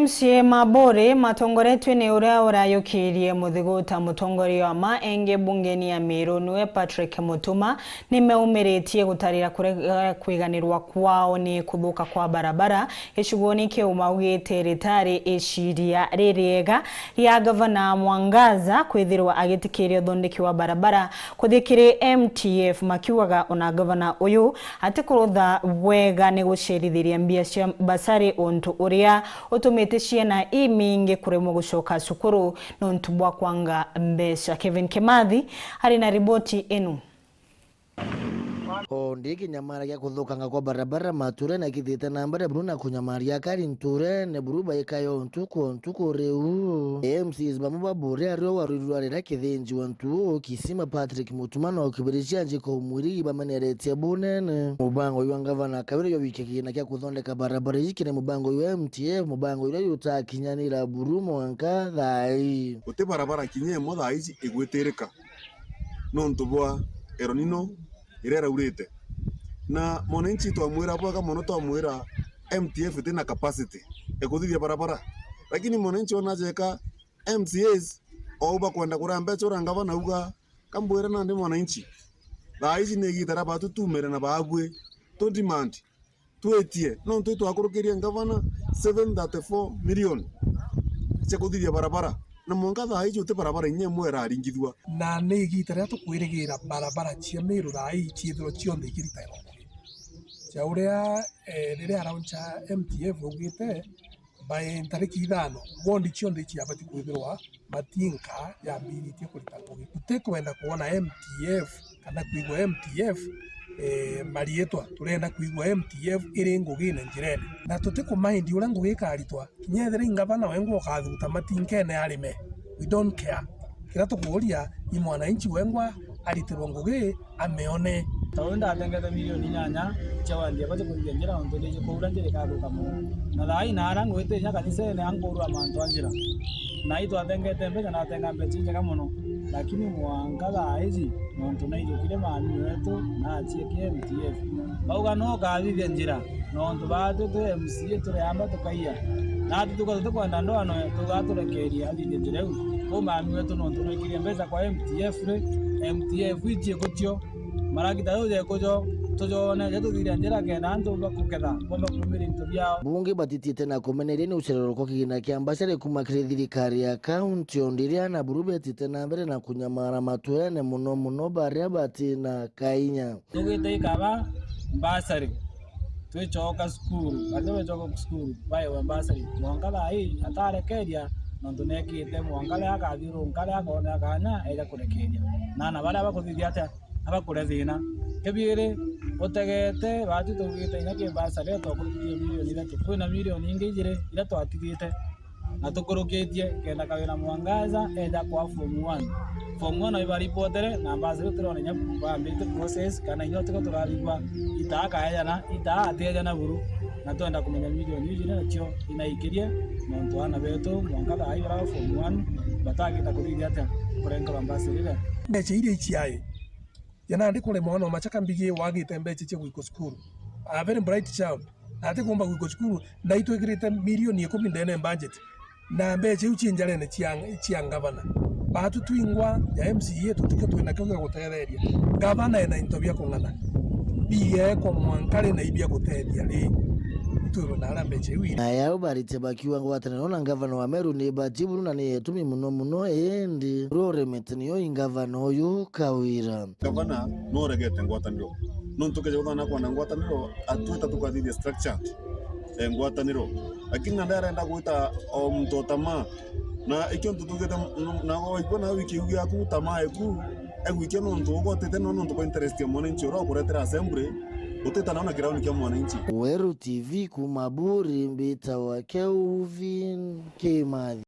MCA BUURI matongoretwe ni uria urayukirie muthiguta mutongoria wa maenge bungeni ya Meru niwe Patrick Mutuma nimeumiretie gutarira kwiganirwa kwao ni kuthuka kwa barabara gicigoni kiu maugite ritari iciria ririega ya gavana Mwangaza kwithirwa agitikiria thondeki wa barabara kuthikiri MTF makiugaga ona gavana uyu atikurutha wega ni gucirithiria mbia cia BURSARY untu uria utumite ciana imingi kuremwo gucoka cukuru nontu bwa kwanga mbeca. Kevin Kimathi hari na riboti enu. Ndiki nyamaria kuthukanga kwa barabara mature na kithita nambara bruna kunyamaria kari nture ne buruba ikayo ntuko reu MCs bamuba BUURI ario warurira kithinji wantu kisima Patrick Mutuma no kibirishia njiko mwiri bameneretie bunene mubango yu gavana KAWIRA yo wikekina kya kuthondeka barabara yikire mubango yu MTF mubango yu utakinyanira burumo anka thai uti barabara kinye mo thai igwetereka nontu bwa eronino irera urite na monenchi twamwira bwaga mono twamwira MTF tina capacity ekuthithia barabara lakini monenchi onajeka MCAs oba kwenda kuramba chora gavana uga kambwira na ndi monenchi thaici negitara batu tumere na bagwe to demand twetie no ntu twakurukiria gavana 734 million chekuthithia barabara na monga thaici uti barabara inye mwera aringithwa na negitara tukwirigira barabara cia Meru thai ciithiro cionthe ikiritairo cia uria riria arauncha MTF ugite by tariki 5 bondi cionthe ciabati kwithirwa matinka ya mbiritie kurita ngugi tutekwenda kuona MTF kana kuigwa MTF marietwa turenda kuigwa MTF iri ngugi na njirene na tutikumaindi uria ngugi karitwa kinyethera gavana wengu ukathuta matinkene arime we don't care kira tukuria ni mwananchi wengwa aritirwo ngugi ameone tawenda atengete milioni 8 chawandia baje kuthia njira onto ndeje kuura njira kathuka mu na thai na ara ngwite nya kanise ne angurwa mantu anjira na itu atengete mbeca na atenga mbeca njega muno lakini Mwangaza hizi nontu na ijukire mami wetu na atie MTF bauga no kathithia njira nontu batu tu MCA tureyamba tukaiya na tukwenda ndoano tugaturekeria athithia njira eu ko mami wetu nontu noikiria mbeca kwa MTF itie gutio maragita yoje kojo tujone jetu thiria njira kena ntu bakuketha bomba kumiri ntu byao bunge batitite na kumeneria ni ucereroko kigina kia BURSARY kumakire thirikari ya kaunti ondiria na BUURI tite na mbere na kunyamara matwene muno baria batina kainya tugite ikaba BURSARY twichoka skuru atowe choka skuru bae BURSARY Mwangaza hii atarekeria nontu nekite Mwangaza akathiro ngale akona kana eja kurekeria na baria bakuthithia ata abakure thina kebire utegete batu tugite nyake BURSARY twakurukirie milioni 3 kwina milioni ingi ijire ira twatithite na tukurukitie kenda KAWIRA Mwangaza enda kwa form 1 ibari potere na BURSARY turone nyakuba mbite process kana inyo tuko turarigwa itaka ejana ateja buru na twenda kumenya milioni ijire nacio inaikirie nontu ana betu Mwangaza aibara form 1 batagita kuthithia ata kurenga BURSARY mbeca iria iciae yana ndi kule mwana machaka mbigi wagite mbeca cia gwiko skuru a very bright child na ati kumba gwiko skuru na itwekirite milioni 10 ndene budget na mbeca iu cienjarene cia gavana batu twingwa ya MCA tutike twina kionga gutetheria gavana ena intobia kungana biye ko mwankare na ibia gutetheria ri tuwe na arambeca iu na yao barite bakiwa ngwatana nona gavana wa Meru ni batiburu na ni etumi muno endi rore metniyo gavana oyu KAWIRA gavana no regete ngwataniro nontu keje gavana kwa ngwataniro atuita tukathithia structure ngwataniro lakini ndarenda guita mtotama na ikyo ntutugete na waikona wiki ugi akutama eku egwikyo nontu ugotete nontu kwa interest ya mwananchi ro kuretera assembly uteta naona kirauni kia mwananchi Weru TV kuma BUURI mbita wa Kevin Kimathi.